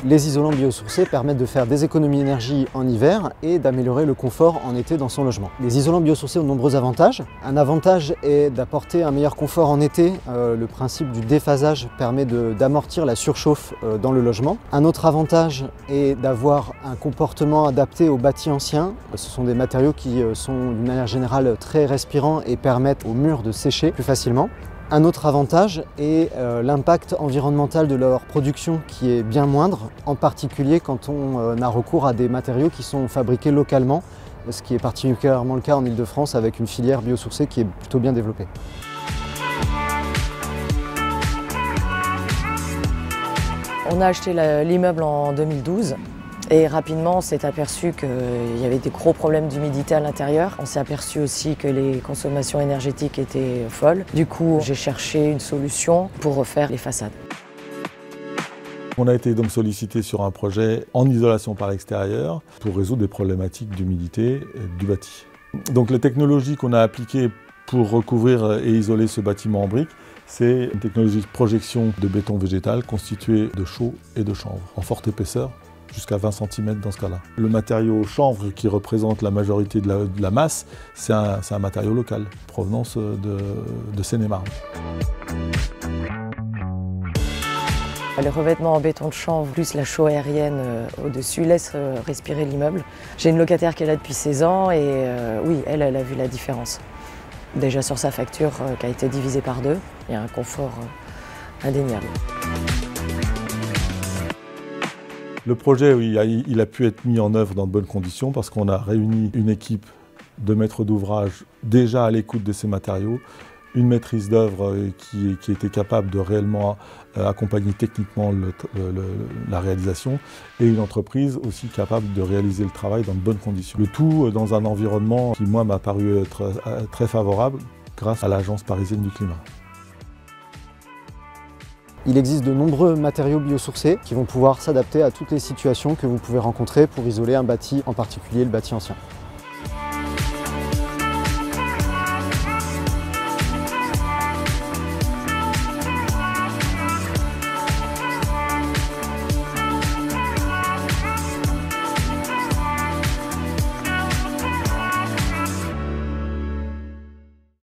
Les isolants biosourcés permettent de faire des économies d'énergie en hiver et d'améliorer le confort en été dans son logement. Les isolants biosourcés ont de nombreux avantages. Un avantage est d'apporter un meilleur confort en été. Le principe du déphasage permet d'amortir la surchauffe dans le logement. Un autre avantage est d'avoir un comportement adapté aux bâtis anciens. Ce sont des matériaux qui sont d'une manière générale très respirants et permettent aux murs de sécher plus facilement. Un autre avantage est l'impact environnemental de leur production qui est bien moindre, en particulier quand on a recours à des matériaux qui sont fabriqués localement, ce qui est particulièrement le cas en Île-de-France avec une filière biosourcée qui est plutôt bien développée. On a acheté l'immeuble en 2012. Et rapidement, on s'est aperçu qu'il y avait des gros problèmes d'humidité à l'intérieur. On s'est aperçu aussi que les consommations énergétiques étaient folles. Du coup, j'ai cherché une solution pour refaire les façades. On a été donc sollicité sur un projet en isolation par extérieur pour résoudre des problématiques d'humidité du bâti. Donc les technologies qu'on a appliquées pour recouvrir et isoler ce bâtiment en briques, c'est une technologie de projection de béton végétal constituée de chaux et de chanvre en forte épaisseur, jusqu'à 20 cm dans ce cas-là. Le matériau chanvre qui représente la majorité de la masse, c'est un matériau local, provenance de Seine-et-Marne. Le revêtement en béton de chanvre plus la chaux aérienne au-dessus laisse respirer l'immeuble. J'ai une locataire qui est là depuis 16 ans et oui, elle a vu la différence. Déjà sur sa facture qui a été divisée par 2, il y a un confort indéniable. Le projet, oui, il a pu être mis en œuvre dans de bonnes conditions parce qu'on a réuni une équipe de maîtres d'ouvrage déjà à l'écoute de ces matériaux, une maîtrise d'œuvre qui était capable de réellement accompagner techniquement la réalisation et une entreprise aussi capable de réaliser le travail dans de bonnes conditions. Le tout dans un environnement qui, moi, m'a paru être très favorable grâce à l'Agence parisienne du climat. Il existe de nombreux matériaux biosourcés qui vont pouvoir s'adapter à toutes les situations que vous pouvez rencontrer pour isoler un bâti, en particulier le bâti ancien.